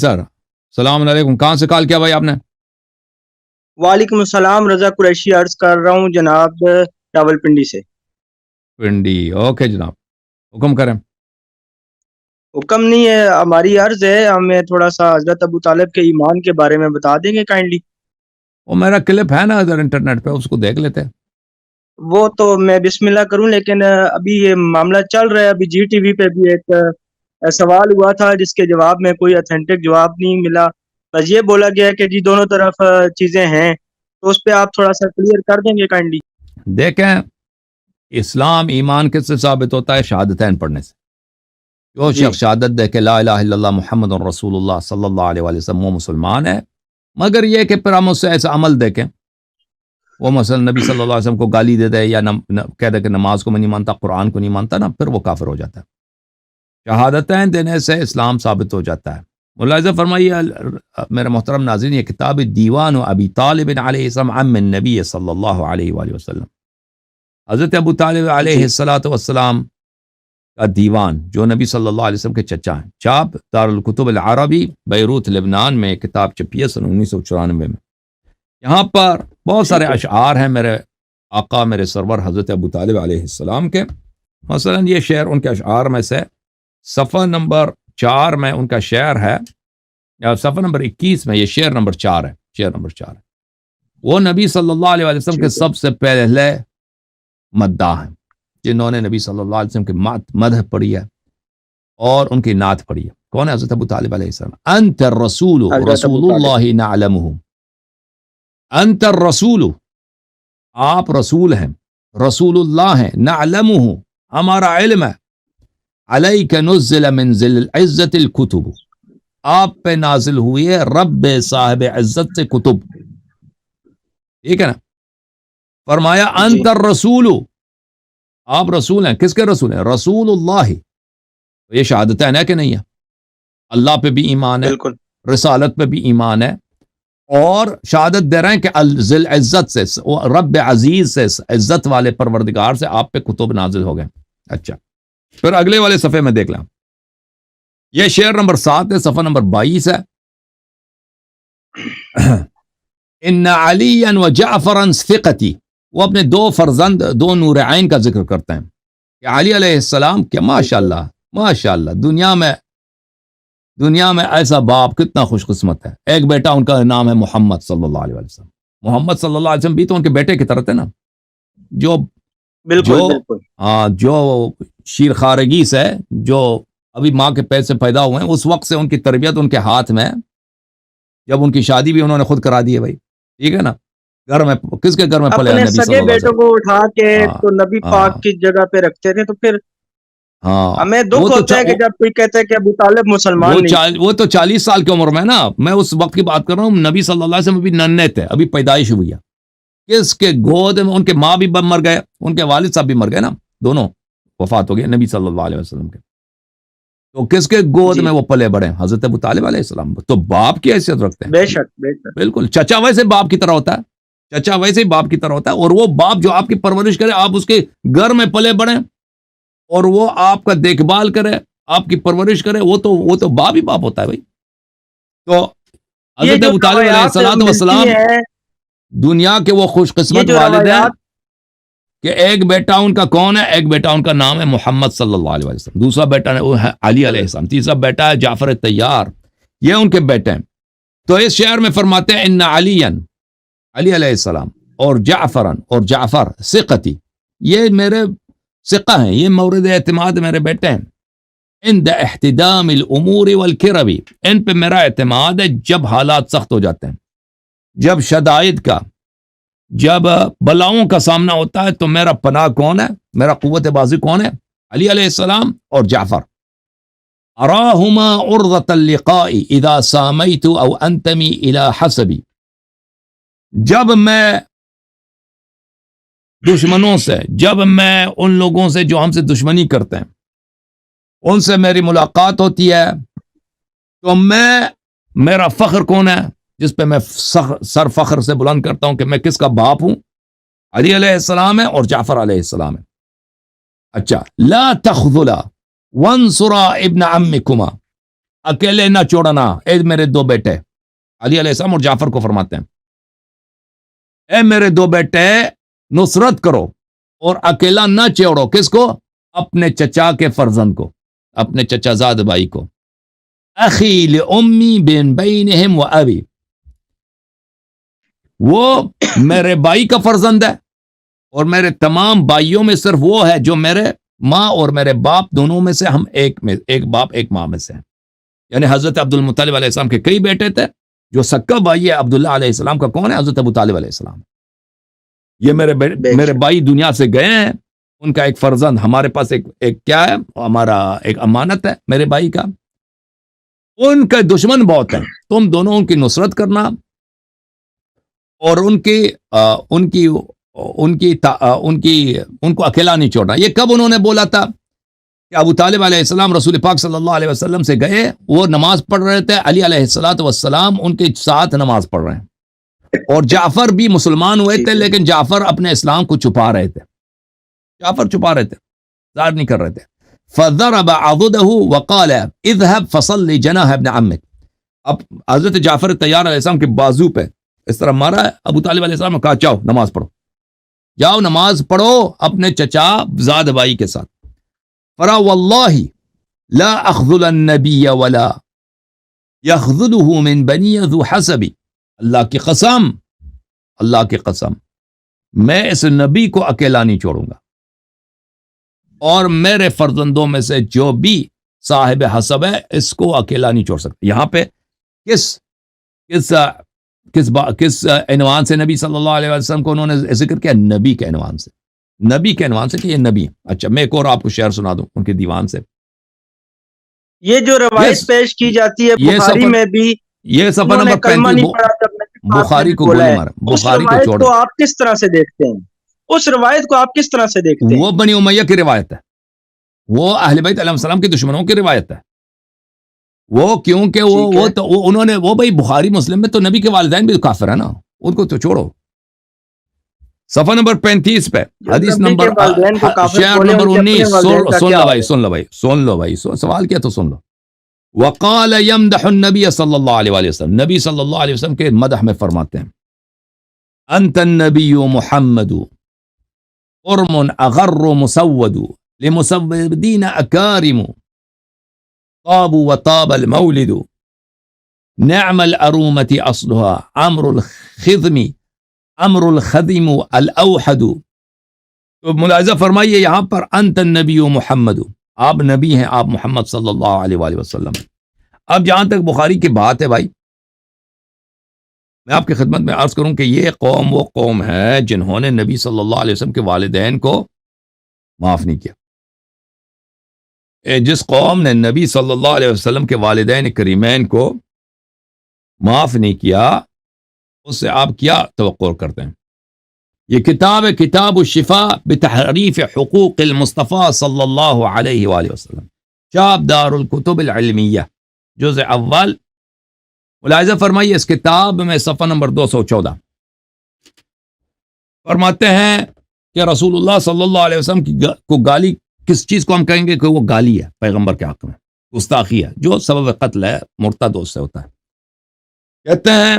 سر السلام علیکم، کہاں سے کال کیا بھائی آپ نے؟ وعلیکم السلام، رضا قریشی عرض کر رہا ہوں جناب، راول پنڈی سے۔ پنڈی، اوکے جناب، حکم کریں۔ حکم نہیں ہے، ہماری عرض ہے، ہمیں تھوڑا سا حضرت ابو طالب کے ایمان کے بارے میں بتا دیں گے کائنڈلی؟ وہ میرا کلپ ہے نا ادھر انٹرنیٹ پہ، اس کو دیکھ لیتے ہیں۔ وہ تو میں بسم اللہ کروں، لیکن ابھی یہ معاملہ چل رہا ہے، ابھی جی ٹی وی پہ بھی ایک سوال ہوا تھا جس کے جواب میں کوئی اتھینٹک جواب نہیں ملا، بس یہ بولا گیا کہ جی دونوں طرف چیزیں ہیں، تو اس پہ آپ تھوڑا سا کلیئر کر دیں گے کائنڈلی؟ دیکھیں، اسلام ایمان کس سے ثابت ہوتا ہے؟ شہادتین پڑھنے سے۔ جو جی شخص شہادت دے کہ لا الہ الا اللہ محمد رسول اللہ صلی اللہ علیہ وآلہ وسلم، وہ مسلمان ہے، مگر یہ کہ پھر ہم اس سے ایسا عمل دیکھیں، وہ مثلا نبی صلی اللہ علیہ وسلم کو گالی دے دے یا کہہ دے کہ نماز کو میں نہیں مانتا، قرآن کو نہیں مانتا نا، پھر وہ کافر ہو جاتا ہے۔ شہادتین دینے سے اسلام ثابت ہو جاتا ہے۔ ملاحظہ فرمائیے میرے محترم ناظرین، یہ کتاب دیوان ابی طالب علیہ السلام عم النبی صلی اللہ علیہ وآلہ وسلم، حضرت ابو طالب علیہ السلام کا دیوان، جو نبی صلی اللہ علیہ وسلم کے چچا ہیں، چاپ دارالکتب العربی بیروت لبنان میں کتاب چھپی ہے سن 1994 میں۔ یہاں پر بہت سارے اشعار ہیں میرے آقا میرے سرور حضرت ابو طالب علیہ السلام کے، مثلا یہ شعر ان کے اشعار میں سے صفحہ نمبر 4 میں ان کا شعر ہے، یا صفحہ نمبر 21 میں یہ شعر نمبر 4 ہے، شعر نمبر 4 ہے۔ وہ نبی صلی اللہ علیہ وسلم کے سب سے پہلے مداح ہیں، جنہوں نے نبی صلی اللہ علیہ وسلم کی مدح پڑھی ہے اور ان کی نعت پڑھی ہے۔ کون ہے؟ حضرت ابو طالب علیہ السلام۔ انت الرسول رسول اللہ نعلمہ، انت الرسول، آپ رسول ہیں، رسول اللہ ہیں، نعلمہ، ہمارا علم ہے، علیک نزل من ذل العزت الکتب، آپ پہ نازل ہوئی ہے رب صاحب عزت سے کتب، ٹھیک ہے نا؟ فرمایا انت الرسول، آپ رسول ہیں، کس کے رسول ہیں؟ رسول اللہ۔ یہ شہادتین ہے کہ نہیں ہے؟ اللہ پہ بھی ایمان ہے، رسالت پہ بھی ایمان ہے، اور شہادت دے رہے ہیں کہ ذل عزت سے، رب عزیز سے، عزت والے پروردگار سے آپ پہ کتب نازل ہو گئے۔ اچھا، پھر اگلے والے صفحے میں دیکھ لیں، یہ شعر نمبر 7 ہے، صفحہ نمبر 22 ہے۔ ان علی و جعفرا ثقتی، وہ اپنے دو فرزند، دو نور عین کا ذکر کرتے ہیں کہ علی علیہ السلام، کہ ماشاءاللہ ماشاءاللہ، دنیا میں ایسا باپ کتنا خوش قسمت ہے۔ ایک بیٹا ان کا نام ہے محمد صلی اللہ علیہ وسلم، محمد صلی اللہ علیہ وسلم بھی تو ان کے بیٹے کی طرح تھے نا، جو شیر خارگی سے، جو ابھی ماں کے پیٹ سے پیدا ہوئے ہیں، اس وقت سے ان کی تربیت ان کے ہاتھ میں، جب ان کی شادی بھی انہوں نے خود کرا دی ہے بھائی، ٹھیک ہے نا؟ گھر میں کس کے گھر میں پلے اپنے نبی صلی سگے اللہ علیہ بیٹوں وسلم کو اٹھا کے تو نبی پاک کی جگہ پہ رکھتے تھے، تو پھر ہمیں دکھ ہوتا ہے کہ جب کوئی کہتا ہے کہ ابو طالب مسلمان نہیں۔ وہ تو 40 سال کی عمر میں نا، میں اس وقت کی بات کر رہا ہوں، نبی صلی اللہ علیہ وسلم ابھی ننھے تھے، ابھی پیدائش ہوئی ہے، کس کے گود میں ان کے ماں بھی مر گئے، ان کے والد صاحب بھی مر گئے نا، دونوں وفات ہو گئے نبی صلی اللہ علیہ وسلم کے، تو کس کے گود میں وہ پلے بڑے؟ حضرت ابو طالب علیہ السلام، تو باپ کی حیثیت رکھتے ہیں۔ بے شک بالکل، چچا ویسے باپ کی طرح ہوتا ہے، چچا ویسے ہی باپ کی طرح ہوتا ہے، اور وہ باپ جو آپ کی پرورش کرے، آپ اس کے گھر میں پلے بڑھیں، اور وہ آپ کا دیکھ بھال کرے، آپ کی پرورش کرے، وہ تو باپ ہی باپ ہوتا ہے بھائی۔ تو حضرت ابو طالب علیہ السلام دنیا کے وہ خوش قسمت والد ہیں کہ ایک بیٹا ان کا کون ہے؟ ایک بیٹا ان کا نام ہے محمد صلی اللہ علیہ وسلم، دوسرا بیٹا وہ ہے علی علیہ السلام، تیسرا بیٹا ہے جعفر طیار، یہ ان کے بیٹے ہیں۔ تو اس شعر میں فرماتے ہیں ان علی علیہ السلام اور جعفر ثقتی، یہ میرے ثقہ ہیں، یہ مورد اعتماد میرے بیٹے ہیں، عند احتدام الامور والکرب، ان پہ میرا اعتماد ہے جب حالات سخت ہو جاتے ہیں، جب شدائد کا، جب بلاؤں کا سامنا ہوتا ہے، تو میرا پناہ کون ہے، میرا قوت بازی کون ہے؟ علی علیہ السلام اور جعفر۔ اراہما عرضۃ اللقاء اذا سامیت او انتمی الى حسبی، جب میں دشمنوں سے، جب میں ان لوگوں سے جو ہم سے دشمنی کرتے ہیں، ان سے میری ملاقات ہوتی ہے، تو میرا فخر کون ہے جس پہ میں سر فخر سے بلند کرتا ہوں کہ میں کس کا باپ ہوں؟ علی علیہ السلام ہے اور جعفر علیہ السلام ہے۔ اچھا، لا تخذلا وانصرا ابن عمکما، اکیلے نہ چھوڑنا اے میرے دو بیٹے. علی علیہ السلام اور جعفر کو فرماتے ہیں اے میرے دو بیٹے نصرت کرو اور اکیلا نہ چھوڑو. کس کو؟ اپنے چچا کے فرزند کو, اپنے چچا زاد بھائی کو. اخی لأمی بین بینہم و ابی, وہ میرے بھائی کا فرزند ہے اور میرے تمام بھائیوں میں صرف وہ ہے جو میرے ماں اور میرے باپ دونوں میں سے ہم ایک باپ ایک ماں میں سے ہیں. یعنی حضرت عبد المطلب علیہ السلام کے کئی بیٹے تھے, جو سکا بھائی ہے عبداللہ علیہ السلام کا کون ہے؟ حضرت ابو طالب علیہ السلام. یہ میرے بھائی دنیا سے گئے ہیں, ان کا ایک فرزند ہمارے پاس ایک کیا ہے, ہمارا ایک امانت ہے میرے بھائی کا. ان کے دشمن بہت ہیں, تم دونوں ان کی نصرت کرنا اور ان کو اکیلا نہیں چھوڑنا. یہ کب انہوں نے بولا تھا کہ ابو طالب علیہ السلام رسول پاک صلی اللہ علیہ وسلم سے گئے, وہ نماز پڑھ رہے تھے, علی علیہ السلام ان کے ساتھ نماز پڑھ رہے ہیں, اور جعفر بھی مسلمان ہوئے تھے لیکن جعفر اپنے اسلام کو چھپا رہے تھے, ظاہر نہیں کر رہے تھے. فضرب عضده وقال اذهب فصل جناح ابن عمك. اب حضرت جعفر طیار علیہ السلام کے بازو پہ اس طرح مارا ہے. ابو طالب علیہ السلام نے کہا جاؤ نماز پڑھو, جاؤ نماز پڑھو اپنے چچا زاد بھائی کے ساتھ. فرا واللہ لا اخذل النبی ولا یخذله من بنی ذو حسب. اللہ کی قسم میں اس نبی کو اکیلا نہیں چھوڑوں گا, اور میرے فرزندوں میں سے جو بھی صاحب حسب ہے اس کو اکیلا نہیں چھوڑ سکتا. یہاں پہ کس عنوان سے نبی صلی اللہ علیہ وسلم کو انہوں نے ذکر کیا؟ نبی کے عنوان سے, کہ یہ نبی. اچھا میں ایک اور آپ کو شعر سنا دوں ان کے دیوان سے. یہ جو روایت پیش کی جاتی ہے بخاری میں بھی, یہ صفحہ نمبر 35 بخاری کو گولی مارا, بخاری کو چھوڑ. آپ کس طرح سے دیکھتے ہیں اس روایت کو؟ آپ کس طرح سے دیکھتے ہیں؟ وہ بنی امیہ کی روایت ہے, وہ اہل بیت علیہ السلام کے دشمنوں کی روایت ہے. وہ کیونکہ انہوں نے وہ بھائی بخاری مسلم میں تو نبی کے والدین بھی کافر ہے نا, ان کو تو چھوڑو. صفحہ نمبر 35 پہ حدیث نمبر شعر نمبر 19. سن لو بھائی سوال کیا تو سن لو. وقال يمدح النبی صلی اللہ علیہ وسلم, نبی صلی اللہ علیہ وسلم کے مدح میں فرماتے ہیں انت النبی محمد قرم اغر مسود لمسودین اکارم طاب وطاب المولد نعم الأرومة اصلها امر الخدم الاوحد. تو ملاحظہ فرمائیے یہاں پر انت النبی محمد, آپ نبی ہیں, آپ محمد صلی اللہ علیہ وآلہ وسلم. اب جہاں تک بخاری کی بات ہے بھائی, میں آپ کی خدمت میں عرض کروں کہ یہ قوم وہ قوم ہے جنہوں نے نبی صلی اللہ علیہ وسلم کے والدین کو معاف نہیں کیا. جس قوم نے نبی صلی اللہ علیہ وسلم کے والدین کریمین کو معاف نہیں کیا, اس سے آپ کیا توقع کرتے ہیں؟ یہ کتاب ہے کتاب الشفاء بتحریف حقوق المصطفیٰ صلی اللہ علیہ وآلہ وسلم, چاپ دار الکتب العلمیہ, جزء اول. ملاحظہ فرمائیے اس کتاب میں صفحہ نمبر 214 فرماتے ہیں کہ رسول اللہ صلی اللہ علیہ وسلم کو گالی, کس چیز کو ہم کہیں گے کہ وہ گالی ہے پیغمبر کے حق میں, گستاخی ہے, جو سبب قتل ہے, مرتد اس سے ہوتا ہے. کہتے ہیں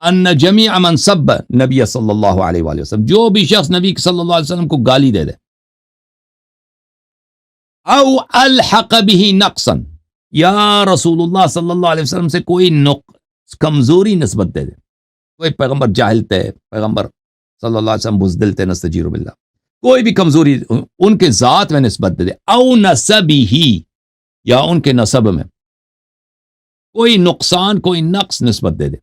ان جمیع من سب نبی صلی اللہ علیہ وآلہ وسلم, جو بھی شخص نبی صلی اللہ علیہ وسلم کو گالی دے دے, او الحق به نقصا, یا رسول اللہ صلی اللہ علیہ وسلم سے کوئی کمزوری نسبت دے دے, کوئی پیغمبر جاہل تھے, پیغمبر صلی اللہ علیہ وسلم بزدل تھے, نستجیر باللہ, کوئی بھی کمزوری ان کے ذات میں نسبت دے دے, او نسبہ, یا ان کے نسب میں کوئی نقصان کوئی نقص نسبت دے دے,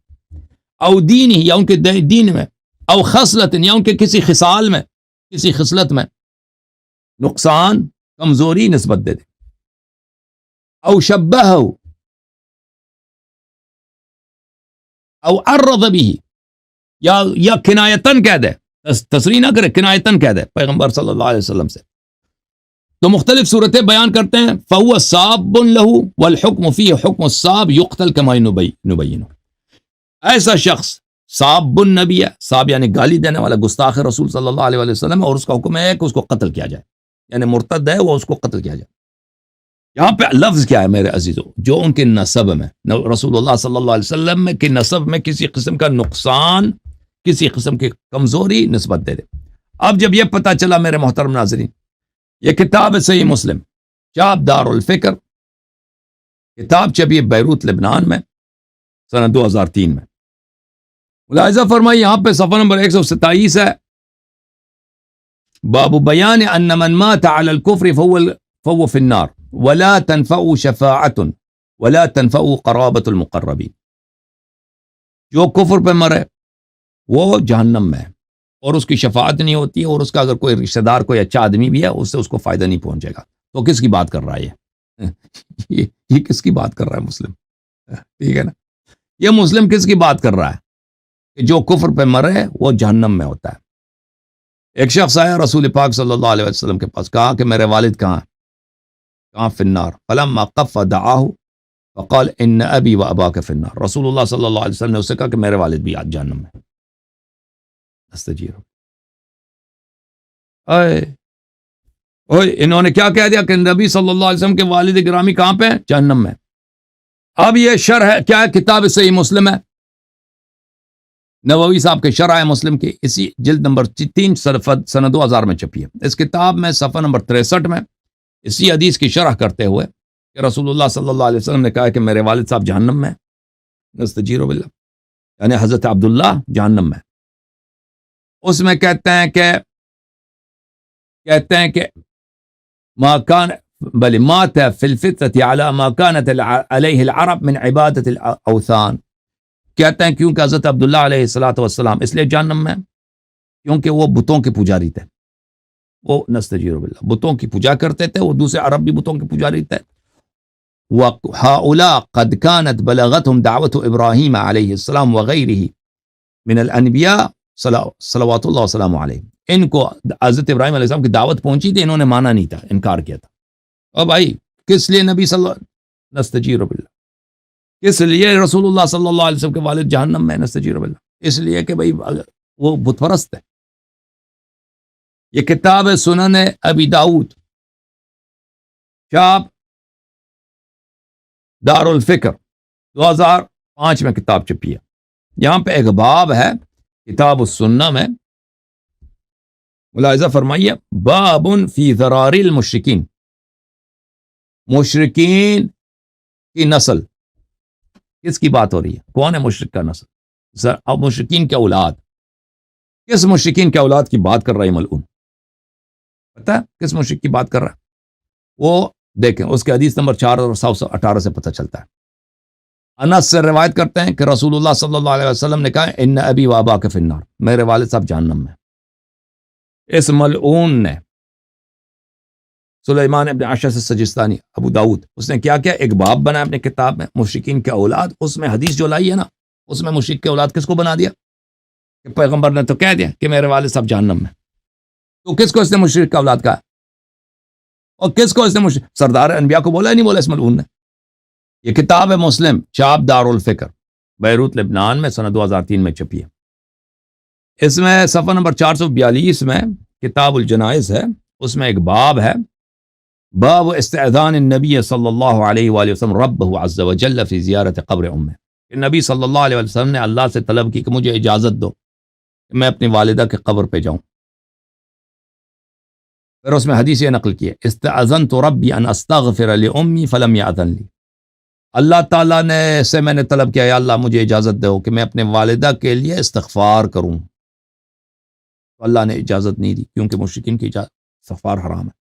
او دین ہی, یا ان کے دین میں, او خصلت, یا ان کے کسی خصال میں, کسی خصلت میں نقصان کمزوری نسبت دے دے, او شبہ, او عرض بھی, یا کنایتن کہہ دے, تصریح نہ کرے, کنایتن کہہ دے پیغمبر صلی اللہ علیہ وسلم سے, تو مختلف صورتیں بیان کرتے ہیں. فہو صاب لہو والحکم فیہ حکم الصاب یقتل کما نبین. ایسا شخص صاب النبی ہے, صاب یعنی گالی دینے والا, گستاخ رسول صلی اللہ علیہ وسلم, اور اس کا حکم ہے کہ اس کو قتل کیا جائے, یعنی مرتد ہے وہ, اس کو قتل کیا جائے. یہاں پہ لفظ کیا ہے میرے عزیزو؟ جو ان کے نسب میں، رسول اللہ صلی اللہ علیہ وسلم کے نسب میں کسی قسم کا نقصان، کسی قسم کی کمزوری نسبت دے دے۔ اب جب یہ پتہ چلا میرے محترم ناظرین، یہ کتاب ہے صحیح مسلم، چاپ دار الفکر، کتاب چھپی ہے بیروت لبنان میں سنہ 2003 میں۔ ملاحظہ فرمائی یہاں پہ صفحہ نمبر 127 ہے، باب بیان ان من مات على الكفر فهو في النار ولا تنفع شفاعة ولا تنفع قرابة المقربين۔ جو کفر پہ مرے وہ جہنم میں ہے اور اس کی شفاعت نہیں ہوتی ہے، اور اس کا اگر کوئی رشتہ دار کوئی اچھا آدمی بھی ہے اس سے اس کو فائدہ نہیں پہنچے گا۔ تو کس کی بات کر رہا ہے یہ کس کی بات کر رہا ہے مسلم؟ ٹھیک ہے نا، یہ مسلم کس کی بات کر رہا ہے کہ جو کفر پہ مرے وہ جہنم میں ہوتا ہے۔ ایک شخص آیا رسول پاک صلی اللہ علیہ وسلم کے پاس، کہا کہ میرے والد کہاں ہیں؟ کہاں؟ فی النار۔ فلما قف دعاہ فقال ان ابی و اباک فی النار۔ رسول اللہ صلی اللہ علیہ وسلم نے اسے کہا کہ میرے والد بھی آج جہنم میں۔ استجیرو، انہوں نے کیا کہہ دیا کہ نبی صلی اللہ علیہ وسلم کے والد گرامی کہاں پہ ہیں؟ جہنم میں۔ اب یہ شرح ہے کیا ہے؟ کتاب صحیح مسلم ہے، نووی صاحب کے شرح مسلم کی، اسی جلد نمبر 3 سنہ 2000 میں چھپی ہے۔ اس کتاب میں صفحہ نمبر 63 میں اسی حدیث کی شرح کرتے ہوئے کہ رسول اللہ صلی اللہ علیہ وسلم نے کہا کہ میرے والد صاحب جہنم میں، نستجیر باللہ، یعنی حضرت عبداللہ جہنم میں۔ اس میں کہتے ہیں کہ ما کان بل مات فی الفطرۃ علی ما کانت علیہ العرب من عبادت الاوثان۔ کہتے ہیں کیونکہ حضرت عبداللہ علیہ السلام اس لیے جہنم میں کیونکہ وہ بتوں کے پجاری تھے، وہ نستجیر باللہ بتوں کی پوجا کرتے تھے، وہ دوسرے عرب بھی بتوں کے پجاری تھے۔ وَهَؤُلَاء قَدْ كَانَتْ بَلَغَتْهُمْ دَعْوَةُ إِبْرَاهِيمَ عَلَيْهِ السلام وَغَيْرِهِ مِنَ الْأَنْبِيَاءِ صلوات اللہ وسلام علیہ۔ ان کو حضرت ابراہیم علیہ السلام کی دعوت پہنچی تھی، انہوں نے مانا نہیں تھا، انکار کیا تھا۔ اور بھائی کس لیے نبی صلی اللہ نستجیر باللہ، کس لیے رسول اللہ صلی اللہ علیہ وسلم کے والد جہنم میں؟ نستجیر باللہ اس لیے کہ بھائی وہ بت پرست ہے۔ یہ کتاب ہے سنن ابی داؤد، چاپ دار الفکر، 2005 میں کتاب چھپی ہے۔ یہاں پہ ایک باب ہے کتاب السنہ میں، ملاحظہ فرمائیے، باب فی ذرار المشرکین، مشرکین کی نسل، کس کی بات ہو رہی ہے؟ کون ہے مشرک کا نسل؟ اب مشرکین کے اولاد، کس مشرکین کے اولاد کی بات کر رہا ہے ملعون؟ پتہ ہے کس مشرک کی بات کر رہا ہے؟ وہ دیکھیں اس کے حدیث نمبر 418 سے پتہ چلتا ہے۔ انس سے روایت کرتے ہیں کہ رسول اللہ صلی اللہ علیہ وسلم نے کہا ان ابی و اباک فی النار، میرے والد صاحب جہنم میں۔ اس ملعون نے سلیمان ابن اشعث السجستانی، ابو داؤد، اس نے کیا کیا؟ ایک باب بنا اپنے کتاب میں مشرکین کے اولاد، اس میں حدیث جو لائی ہے نا، اس میں مشرک کے اولاد کس کو بنا دیا؟ کہ پیغمبر نے تو کہہ دیا کہ میرے والد صاحب جہنم میں، تو کس کو اس نے مشرک کا اولاد کہا؟ اور کس کو اس نے سردار انبیاء کو بولا؟ نہیں بولا اس ملعون نے۔ یہ کتاب ہے مسلم، چاپ دار الفکر، بیروت لبنان میں سنہ 2003 میں چھپی ہے۔ اس میں صفحہ نمبر 442 میں کتاب الجنائز ہے، اس میں ایک باب ہے، باب استئذان النبی صلی اللہ علیہ وآلہ وسلم ربہ عز وجل فی زیارت قبر امہ، کہ نبی صلی اللہ علیہ وسلم نے اللہ سے طلب کی کہ مجھے اجازت دو کہ میں اپنی والدہ کے قبر پہ جاؤں۔ پھر اس میں حدیث یہ نقل کی ہے، استأذنت ربی ان استغفر لأمی فلم یأذن لی، اللہ تعالیٰ نے سے میں نے طلب کیا، یا اللہ مجھے اجازت دو کہ میں اپنے والدہ کے لیے استغفار کروں، تو اللہ نے اجازت نہیں دی، کیونکہ مشرکین کی استغفار حرام ہے۔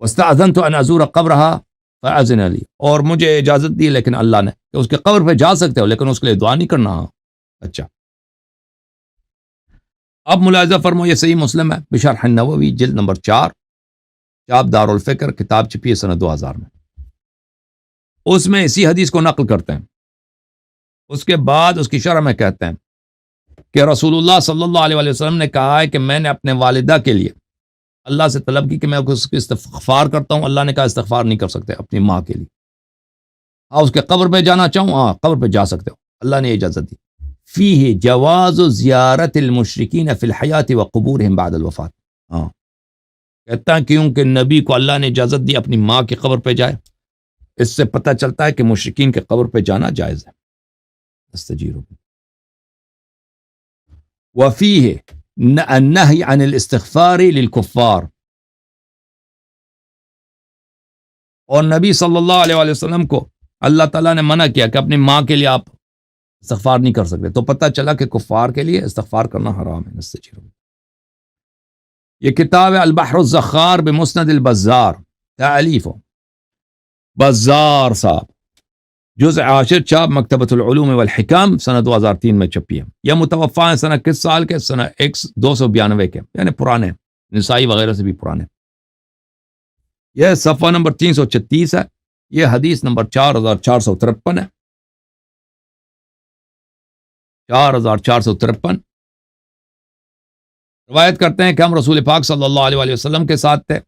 واستأذنت ان ازور قبرها فأذن لی، اور مجھے اجازت دی لیکن اللہ نے کہ اس کے قبر پہ جا سکتے ہو لیکن اس کے لیے دعا نہیں کرنا۔ اچھا، اب ملاحظہ فرمو، یہ صحیح مسلم ہے بشرح النووی، جلد نمبر 4، چاپ دار الفکر، کتاب چھپی ہے سنہ 2000 میں۔ اس میں اسی حدیث کو نقل کرتے ہیں، اس کے بعد اس کی شرح میں کہتے ہیں کہ رسول اللہ صلی اللہ علیہ وسلم نے کہا ہے کہ میں نے اپنے والدہ کے لیے اللہ سے طلب کی کہ میں اس کی استغفار کرتا ہوں، اللہ نے کہا استغفار نہیں کر سکتے اپنی ماں کے لیے۔ ہاں، اس کے قبر پہ جانا چاہوں، ہاں قبر پہ جا سکتے ہو، اللہ نے اجازت دی۔ فیہ جواز زیارت المشرکین فی الحیات وقبورہم بعد الوفات، ہاں کہتا ہے کیونکہ نبی کو اللہ نے اجازت دی اپنی ماں کی قبر پہ جائے، اس سے پتہ چلتا ہے کہ مشرکین کے قبر پہ جانا جائز ہے. استجیروا وفيه النهي عن الاستغفار للكفار، اور نبی صلی اللہ علیہ وآلہ وسلم کو اللہ تعالیٰ نے منع کیا کہ اپنی ماں کے لیے آپ استغفار نہیں کر سکتے، تو پتہ چلا کہ کفار کے لیے استغفار کرنا حرام ہے. استجیروا. یہ کتاب ہے البحر الزخار بمسند البزار، تالیف بزار صاحب، جزء 10 چھاپ مکتبۃ العلوم والحکم سنہ 2003 میں چھپی ہے. یہ متوفا ہے سنہ کس سال کے؟ سنہ 292 کے، یعنی پرانے، نسائی وغیرہ سے بھی پرانے. یہ صفحہ نمبر 336 ہے. یہ حدیث نمبر 4453 ہے. 4453 روایت کرتے ہیں کہ ہم رسول پاک صلی اللہ علیہ وآلہ وسلم کے ساتھ تھے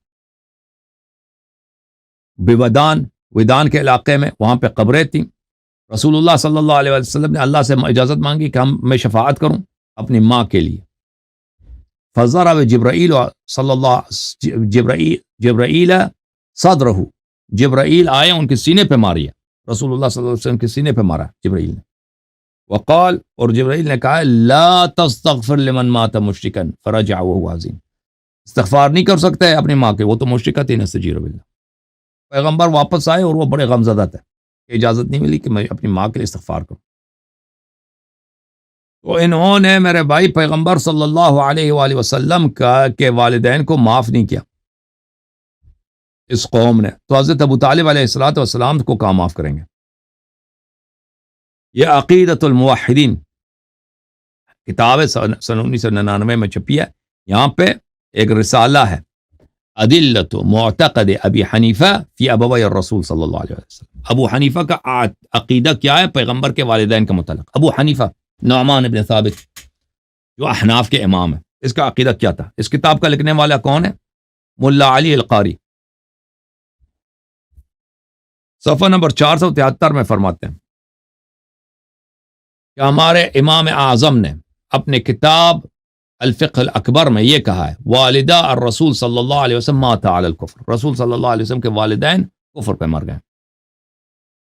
ودان کے علاقے میں، وہاں پہ قبریں تھیں. رسول اللہ صلی اللہ علیہ وسلم نے اللہ سے اجازت مانگی کہ میں شفاعت کروں اپنی ماں کے لیے. فضرب جبرائیل صدرہ، جبرائیل آئے ان کے سینے پہ ماری، رسول اللہ صلی اللہ علیہ وسلم کے سینے پہ مارا جبرائیل نے. وقال، اور جبرائیل نے کہا لا تستغفر لمن مات مشرکا فرجع وهو حزین، استغفار نہیں کر سکتے اپنی ماں کے، وہ تو مشرکہ تھی. نستجیر باللہ. پیغمبر واپس آئے اور وہ بڑے غمزدہ تھے کہ اجازت نہیں ملی کہ میں اپنی ماں کے لیے استغفار کروں. تو انہوں نے میرے بھائی پیغمبر صلی اللہ علیہ وآلہ وسلم کے والدین کو معاف نہیں کیا اس قوم نے، تو حضرت ابو طالب علیہ السلام کو کہاں معاف کریں گے؟ یہ عقیدۃ الموحدین کتاب ہے، سن 1999 میں چھپی ہے. یہاں پہ ایک رسالہ ہے، ادلۃ معتقد ابی حنیفہ فی ابوی الرسول صلی اللہ علیہ وسلم. ابو حنیفہ کا عقیدہ کیا ہے پیغمبر کے والدین کا متعلق. ابو حنیفہ نعمان ابن ثابت جو احناف کے امام ہے، اس کا عقیدہ کیا تھا؟ اس کتاب کا لکھنے والا کون ہے؟ ملا علی القاری. صفحہ نمبر 473 میں فرماتے ہیں کہ ہمارے امام اعظم نے اپنے کتاب الفقہ الاکبر میں یہ کہا ہے والدہ الرسول صلی اللہ علیہ وسلم مات علی الکفر، رسول صلی اللہ علیہ وسلم کے والدین کفر پہ مر گئے.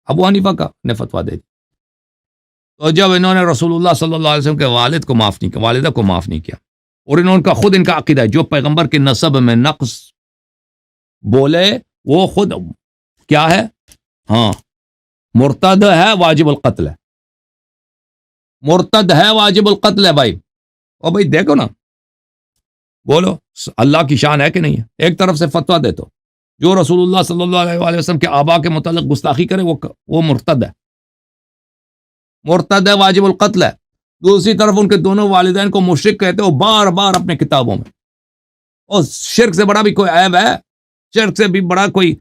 ابو حنیفہ کا نے فتویٰ دے دی. تو جب انہوں نے رسول اللہ صلی اللہ علیہ وسلم کے والد کو معاف نہیں کیا، والدہ کو معاف نہیں کیا، اور انہوں کا خود ان کا عقیدہ ہے جو پیغمبر کے نسب میں نقص بولے وہ خود کیا ہے؟ ہاں مرتد ہے، واجب القتل ہے، مرتد ہے، واجب القتل ہے. بھائی اور بھائی دیکھو نا، بولو اللہ کی شان ہے کہ نہیں ہے؟ ایک طرف سے فتویٰ دے تو جو رسول اللہ صلی اللہ علیہ وآلہ وسلم کے آبا کے متعلق گستاخی کرے وہ مرتد ہے، مرتد ہے، واجب القتل ہے. دوسری طرف ان کے دونوں والدین کو مشرک کہتے ہو بار بار اپنے کتابوں میں. اور شرک سے بڑا بھی کوئی عیب ہے؟ شرک سے بھی بڑا کوئی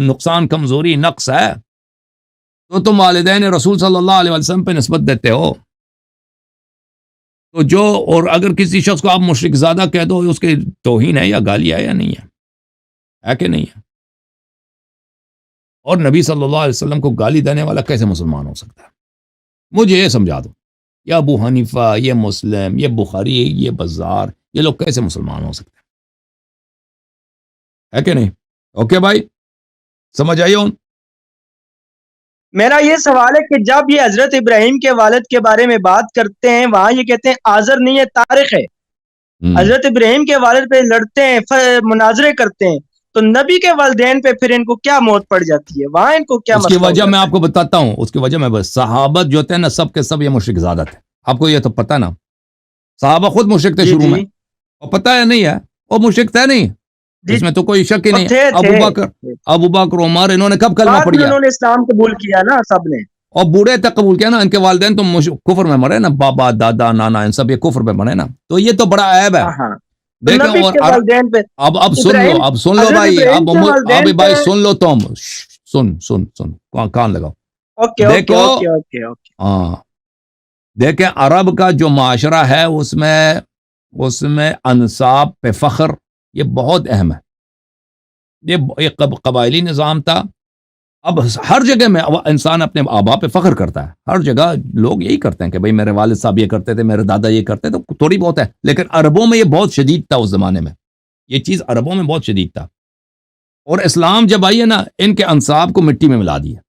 نقصان کمزوری نقص ہے تو تم والدین رسول صلی اللہ علیہ وسلم پہ نسبت دیتے ہو؟ تو جو اور اگر کسی شخص کو آپ مشرک زادہ کہہ دو اس کی توہین ہے یا گالی ہے یا نہیں ہے کہ نہیں ہے؟ اور نبی صلی اللہ علیہ وسلم کو گالی دینے والا کیسے مسلمان ہو سکتا ہے؟ مجھے یہ سمجھا دو. یہ ابو حنیفہ، یہ مسلم، یہ بخاری، یہ بزار، یہ لوگ کیسے مسلمان ہو سکتے ہیں؟ ہے کہ نہیں؟ اوکے بھائی سمجھ آئی ہوں؟ میرا یہ سوال ہے کہ جب یہ حضرت ابراہیم کے والد کے بارے میں بات کرتے ہیں وہاں یہ کہتے ہیں آزر نہیں ہے طارق ہے. حضرت ابراہیم کے والد پہ لڑتے ہیں، مناظرے کرتے ہیں، تو نبی کے والدین پہ پھر ان کو کیا موت پڑ جاتی ہے؟ وہاں ان کو کیا اس کی وجہ میں آپ کو بتاتا ہوں. اس کی وجہ میں بس صحابت جو تھے نا سب کے سب یہ مشرک زادہ تھے. آپ کو یہ تو پتہ نا، صحابہ خود مشرک تھے شروع میں، اور پتہ ہے نہیں ہے وہ مشرک تھے نہیں، اس میں تو کوئی شک ہی نہیں. ابو بکر عمر انہوں نے کب کلمہ پڑھا؟ انہوں نے اسلام قبول کیا نا سب نے، اور بوڑھے تک قبول کیا نا. ان کے والدین تو کفر میں مرے نا، بابا دادا نانا ان سب یہ کفر میں مرے نا. تو یہ تو بڑا عیب ہے. دیکھیں اور اب سن لو بھائی، اب بھائی سن لو، تم سن کان لگاؤ. دیکھو ہاں دیکھیں عرب کا جو معاشرہ ہے اس میں انساب پہ فخر یہ بہت اہم ہے. یہ قبائلی نظام تھا. اب ہر جگہ میں انسان اپنے آبا پہ فخر کرتا ہے، ہر جگہ لوگ یہی کرتے ہیں کہ بھئی میرے والد صاحب یہ کرتے تھے، میرے دادا یہ کرتے تھے. تو تھوڑی بہت ہے، لیکن عربوں میں یہ بہت شدید تھا اس زمانے میں. یہ چیز عربوں میں بہت شدید تھا. اور اسلام جب آئی ہے نا، ان کے انصاب کو مٹی میں ملا دیا،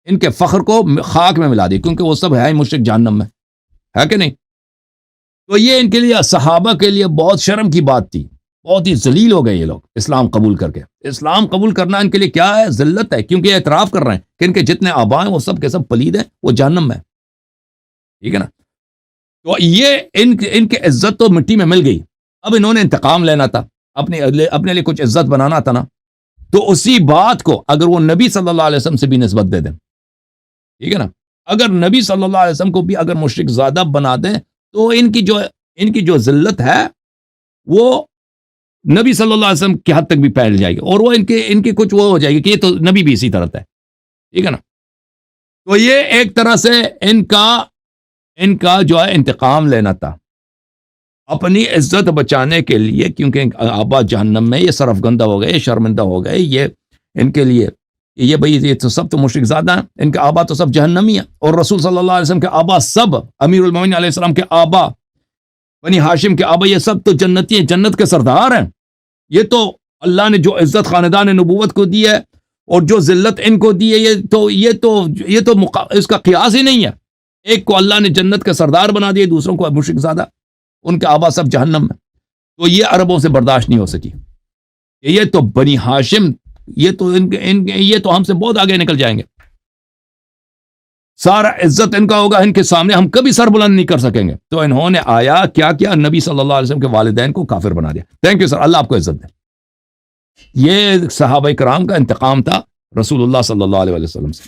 ان کے فخر کو خاک میں ملا دیا، کیونکہ وہ سب ہے ہی مشرک جہنم میں، ہے کہ نہیں؟ تو یہ ان کے لیے، صحابہ کے لیے بہت شرم کی بات تھی، بہت ہی ذلیل ہو گئے یہ لوگ اسلام قبول کر کے. اسلام قبول کرنا ان کے لیے کیا ہے؟ ذلت ہے، کیونکہ یہ اعتراف کر رہے ہیں کہ ان کے جتنے آبا ہیں وہ سب کے سب پلید ہیں، وہ جہنم میں. ٹھیک ہے نا؟ تو یہ ان کے عزت تو مٹی میں مل گئی. اب انہوں نے انتقام لینا تھا، اپنے لیے کچھ عزت بنانا تھا نا، تو اسی بات کو اگر وہ نبی صلی اللہ علیہ وسلم سے بھی نسبت دے دیں، ٹھیک ہے نا، اگر نبی صلی اللہ علیہ وسلم کو بھی اگر مشرک زادہ بنا دیں، تو ان کی جو ذلت ہے وہ نبی صلی اللہ علیہ وسلم کی حد تک بھی پھیل جائے گی، اور وہ ان کی کچھ وہ ہو جائے گی کہ یہ تو نبی بھی اسی طرح ہے. ٹھیک ہے نا؟ تو یہ ایک طرح سے ان کا جو ہے انتقام لینا تھا اپنی عزت بچانے کے لیے، کیونکہ آبا جہنم میں یہ سرفگندہ ہو گئے، شرمندہ ہو گئے. یہ ان کے لیے یہ بھائی یہ تو سب تو مشرک زادہ ہیں، ان کے آبا تو سب جہنمی ہیں. اور رسول صلی اللہ علیہ وسلم کے آبا سب، امیر المومنین علیہ السلام کے آبا، بنی ہاشم کے آبا، یہ سب تو جنتی ہیں، جنت کے سردار ہیں. یہ تو اللہ نے جو عزت خاندان نبوت کو دی ہے اور جو ذلت ان کو دی ہے، یہ تو اس کا قیاس ہی نہیں ہے. ایک کو اللہ نے جنت کا سردار بنا دیا، دوسروں کو مشرک زادہ، ان کے آبا سب جہنم میں. تو یہ عربوں سے برداشت نہیں ہو سکی. یہ تو بنی ہاشم، یہ تو ہم سے بہت آگے نکل جائیں گے، سارا عزت ان کا ہوگا، ان کے سامنے ہم کبھی سر بلند نہیں کر سکیں گے. تو انہوں نے آیا کیا نبی صلی اللہ علیہ وسلم کے والدین کو کافر بنا دیا. تھینک یو سر، اللہ آپ کو عزت دے. یہ صحابہ کرام کا انتقام تھا رسول اللہ صلی اللہ علیہ وسلم سے.